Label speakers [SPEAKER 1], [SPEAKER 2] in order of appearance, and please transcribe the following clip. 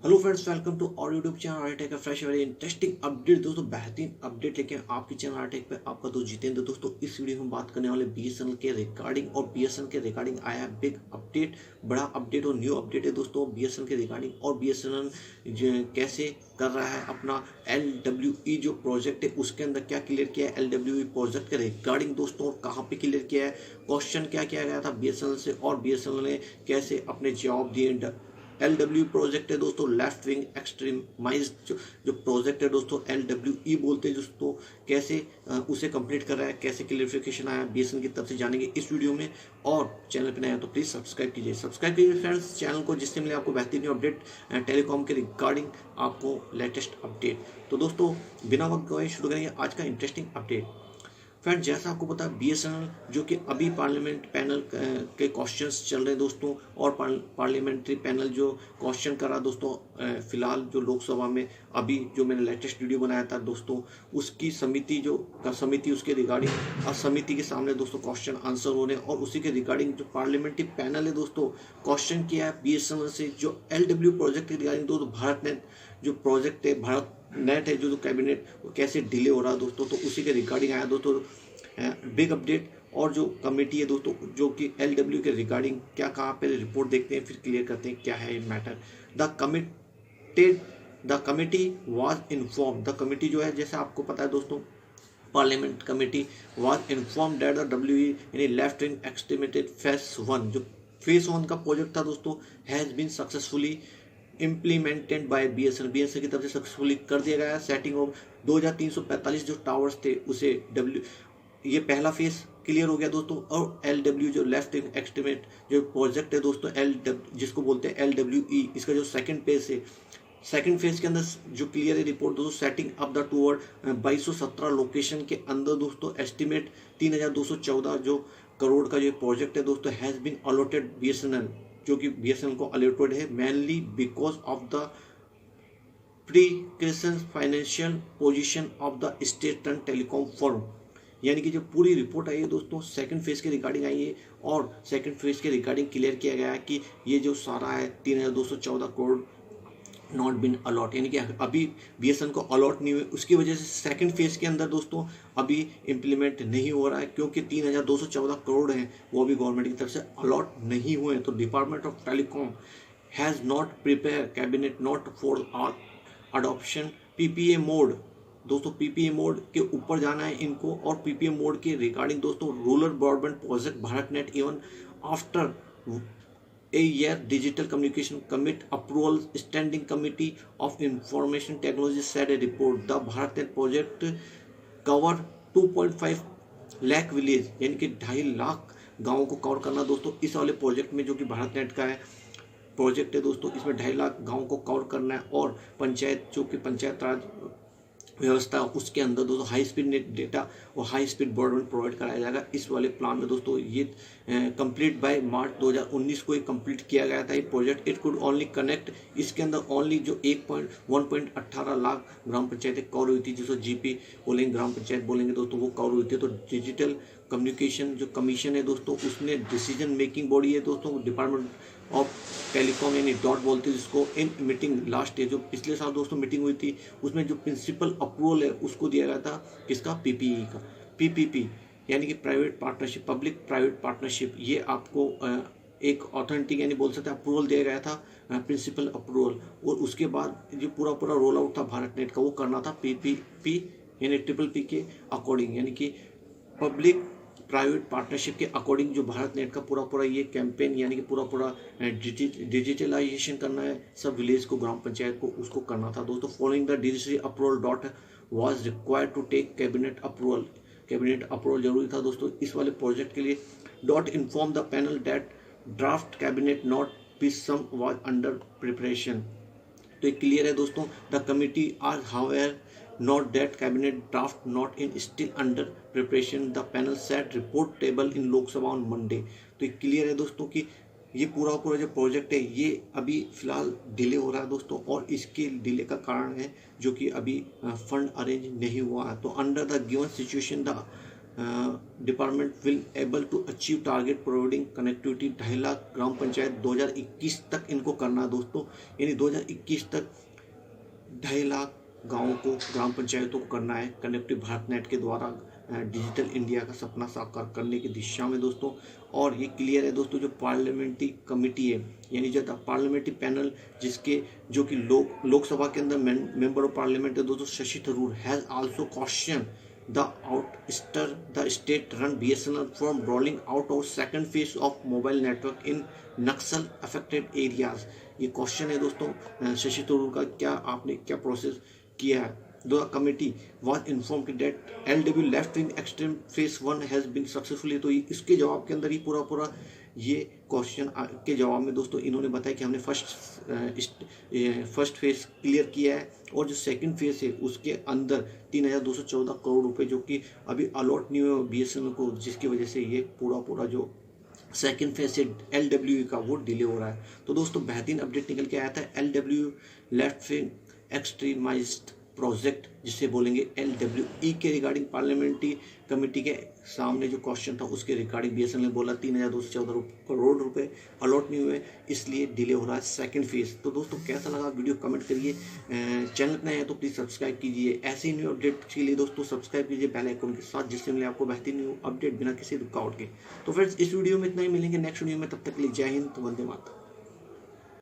[SPEAKER 1] Hello friends, welcome to और YouTube channel आरटेक का fresh very interesting update. दोस्तों बेहतरीन अपडेट लेके आपके चैनल आरटेक पे आपका दोस्त जितेंद्र। दोस्तों इस वीडियो में हम बात करने वाले बीएसएनएल के रिगार्डिंग, और बीएसएनएल के रिगार्डिंग आया है बिग अपडेट, बड़ा अपडेट और न्यू अपडेट है दोस्तों बीएसएनएल के रिगार्डिंग। और बीएसएनएल कैसे कर रहा है अपना LWE जो प्रोजेक्ट है, उसके अंदर क्या क्लियर किया है LWE प्रोजेक्ट के रिगार्डिंग दोस्तों, और कहाँ पे क्लियर किया है, क्वेश्चन क्या किया गया था बीएसएनएल से, और बीएसएनएल ने कैसे अपने जवाब दिए। LW प्रोजेक्ट है दोस्तों, लेफ्ट विंग एक्सट्रीमाइज जो प्रोजेक्ट है दोस्तों, LWE बोलते हैं दोस्तों, कैसे उसे कंप्लीट कर रहा है, कैसे क्लियरिफिकेशन आया बीएसएनएल की तरफ से, जानेंगे इस वीडियो में। और चैनल पे नया है तो प्लीज सब्सक्राइब कीजिए फ्रेंड्स चैनल को, जिससे मिले आपको बेहतरीन अपडेट टेलीकॉम के रिगार्डिंग, आपको लेटेस्ट अपडेट। तो दोस्तों बिना वक्त गवाए शुरू करेंगे आज का इंटरेस्टिंग अपडेट। फ्रेंड जैसा आपको पता है बीएसएनएल जो कि अभी पार्लियामेंट पैनल के क्वेश्चंस चल रहे हैं दोस्तों, और पार्लियामेंट्री पैनल जो क्वेश्चन कर रहा दोस्तों, फिलहाल जो लोकसभा में अभी जो मैंने लेटेस्ट वीडियो बनाया था दोस्तों, उसकी समिति उसके रिगार्डिंग अब समिति के सामने दोस्तों क्वेश्चन आंसर हो रहे हैं, और उसी के रिगार्डिंग जो पार्लियामेंट्री पैनल है दोस्तों, क्वेश्चन किया है बीएसएनएल से जो LW प्रोजेक्ट के रिगार्डिंग दोस्तों, भारत नेट जो प्रोजेक्ट है, भारत नेट है जो कैबिनेट, वो कैसे डिले हो रहा है दोस्तों, तो उसी के रिगार्डिंग आया दोस्तों बिग अपडेट। और जो कमेटी है दोस्तों जो कि LW के रिगार्डिंग क्या कहा, पहले रिपोर्ट देखते हैं फिर क्लियर करते हैं क्या है matter. The committee was inform, the committee जो है, जैसे आपको पता है दोस्तों, parliament committee was inform that the WE यानी लेफ्ट विंग एक्सट्रीमेटेड फेज 1 जो फेज 1 का प्रोजेक्ट था दोस्तों, has been successfully implemented by BSNL की तरफ से सक्सेसफुली कर दिया गया है। सेटिंग ऑफ 2345 जो टावर्स थे उसे ये पहला फेज क्लियर हो गया दोस्तों। और LW जो लेफ्ट एक्सट्रीमेट जो प्रोजेक्ट है दोस्तों, जिसको बोलते हैं LWE, इसका जो सेकंड फेज है, सेकंड फेज के अंदर जो क्लियर है रिपोर्ट दोस्तों, setting up the toward 2217 location के अंदर दोस्तों, एस्टिमेट 3214 जो करोड़ का जो प्रोजेक्ट है दोस्तों, हैज बीन अलॉटेड बीएसएनएल, जो कि बीएसएनएल को अलॉटेड है mainly because of the precarious financial position of the state run telecom firm. यानी कि जो पूरी रिपोर्ट आई है दोस्तों सेकंड फेज के रिगार्डिंग आई है, और सेकंड फेज के रिगार्डिंग क्लियर किया गया है कि ये जो सारा है 3214 करोड़ नॉट बिन अलॉट, यानी कि अभी बीएसएनएल को अलॉट नहीं हुए, उसकी वजह से सेकंड फेज के अंदर दोस्तों अभी इंप्लीमेंट नहीं हो रहा है, क्योंकि 3214 करोड़ हैं वो अभी गवर्नमेंट की तरफ से अलॉट नहीं हुए हैं। तो department of telecom has not prepare cabinet note for adoption PPA mode. दोस्तों पीपीए मोड के ऊपर जाना है इनको, और पीपीए मोड के रिगार्डिंग दोस्तों rural broadband project Bharat net even after a year digital communication commit approval standing committee of information technology said a report the BharatNet project cover 2.5 lakh village, यानी कि 2.5 लाख गांवों को कवर करना दोस्तों इस वाले प्रोजेक्ट में, जो कि भारत नेट का है प्रोजेक्ट है दोस्तों, इसमें 2.5 लाख गांवों को कवर करना है। और पंचायत जो कि पंचायत राज व्यवस्था उसके अंदर दोस्तों हाई स्पीड नेट डेटा और हाई स्पीड ब्रॉडबैंड प्रोवाइड कराया जाएगा इस वाले प्लान में दोस्तों। ये कंप्लीट बाय मार्च 2019 को कंप्लीट किया गया था ये project. It could only connect, इसके अंदर ओनली जो 1.18 लाख ग्राम पंचायतें कवर हुई थी, जिसको GP बोलेंगे, ग्राम पंचायत बोलेंगे दोस्तों, वो कवर हुई थी। तो डिजिटल कम्युनिकेशन जो कमीशन है दोस्तों, उसने डिसीजन मेकिंग बॉडी है दोस्तों, डिपार्टमेंट ऑफ टेलीकॉम यानी डॉट बोलते हैं जिसको, इन मीटिंग लास्ट ईयर जो पिछले साल दोस्तों मीटिंग हुई थी, उसमें जो प्रिंसिपल अप्रूवल है उसको दिया गया था, किसका, PPE का, PPP यानी कि private partnership, public private partnership. ये आपको एक ऑथेंटिक यानी बोल सकते हैं अप्रूवल दिया गया था, प्रिंसिपल अप्रूवल। और उसके बाद जो पूरा रोल आउट था भारत नेट का, वो करना था PPP यानी PPP के अकॉर्डिंग, यानी कि पब्लिक प्राइवेट पार्टनरशिप के अकॉर्डिंग जो भारत नेट का पूरा ये कैंपेन, यानी कि पूरा डिजिटलाइजेशन करना है सब विलेज को, ग्राम पंचायत को, उसको करना था दोस्तों। Following the digital approval DoT was required to take cabinet approval, cabinet approval जरूरी था दोस्तों इस वाले प्रोजेक्ट के लिए। DoT inform the panel that draft cabinet note be some was under preparation. तो ये क्लियर है दोस्तों, the committee are however not that cabinet draft not in still under preparation, the panel said report table in Lok Sabha on Monday। तो ये clear है दोस्तों कि ये पूरा जो प्रोजेक्ट है ये अभी फिलहाल डिले हो रहा है दोस्तों, और इसके डिले का कारण है जो कि अभी फंड अरेंज नहीं हुआ है। तो under the given situation the department will able to achieve target providing connectivity 2.5 lakh ग्राम पंचायत 2021 तक इनको करना है दोस्तों, यानी 2021 तक 2.5 लाख गाँवों को, ग्राम पंचायतों को करना है कनेक्टिव भारत नेट के द्वारा डिजिटल इंडिया का सपना साकार करने की दिशा में दोस्तों। और ये क्लियर है दोस्तों, जो पार्लियामेंट्री कमेटी है यानी जो पार्लियामेंट्री पैनल जिसके जो कि लोकसभा के अंदर मेंबर ऑफ पार्लियामेंट है दोस्तों Shashi Tharoor, has also question the ouster the state run BSNL from rolling out of second phase of mobile network in Naxal affected areas। ये क्वेश्चन है दोस्तों शशि थरूर का, क्या आपने क्या प्रोसेस किया है। The committee was informed that LW left wing extreme phase 1 has been successfully, तो इसके जवाब के अंदर ही पूरा ये क्वेश्चन के जवाब में दोस्तों इन्होंने बताया कि हमने फर्स्ट फेज क्लियर किया है और जो सेकंड फेज है उसके अंदर 3,214 करोड़ रुपए जो कि अभी अलॉट नहीं हुए BSNL को, जिसकी वजह से ये पूरा जो सेकंड फेज से LW का वो डिले हो रहा है। तो दोस्तों बेहतरीन अपडेट निकल के आया था, LW लेफ्ट विंग एक्सट्रीमाइज्ड प्रोजेक्ट जिसे बोलेंगे LWE के रिगार्डिंग पार्लियामेंट्री कमेटी के सामने जो क्वेश्चन था उसके रिगार्डिंग BSNL ने बोला 3,214 करोड़ रुपए अलॉट नहीं हुए, इसलिए डिले हो रहा है सेकंड फेज। तो दोस्तों कैसा लगा वीडियो कमेंट करिए, चैनल नए हैं तो प्लीज़ सब्सक्राइब कीजिए। ऐसे ही न्यू अपडेट के लिए दोस्तों सब्सक्राइब कीजिए बेल आइकन के साथ, जिससे मिले आपको बेहतरीन न्यू अपडेट बिना किसी रुकावट के। तो फ्रेंड्स इस वीडियो में इतना ही, मिलेंगे नेक्स्ट वीडियो में, तब तक के लिए जय हिंद, वंदे मातरम।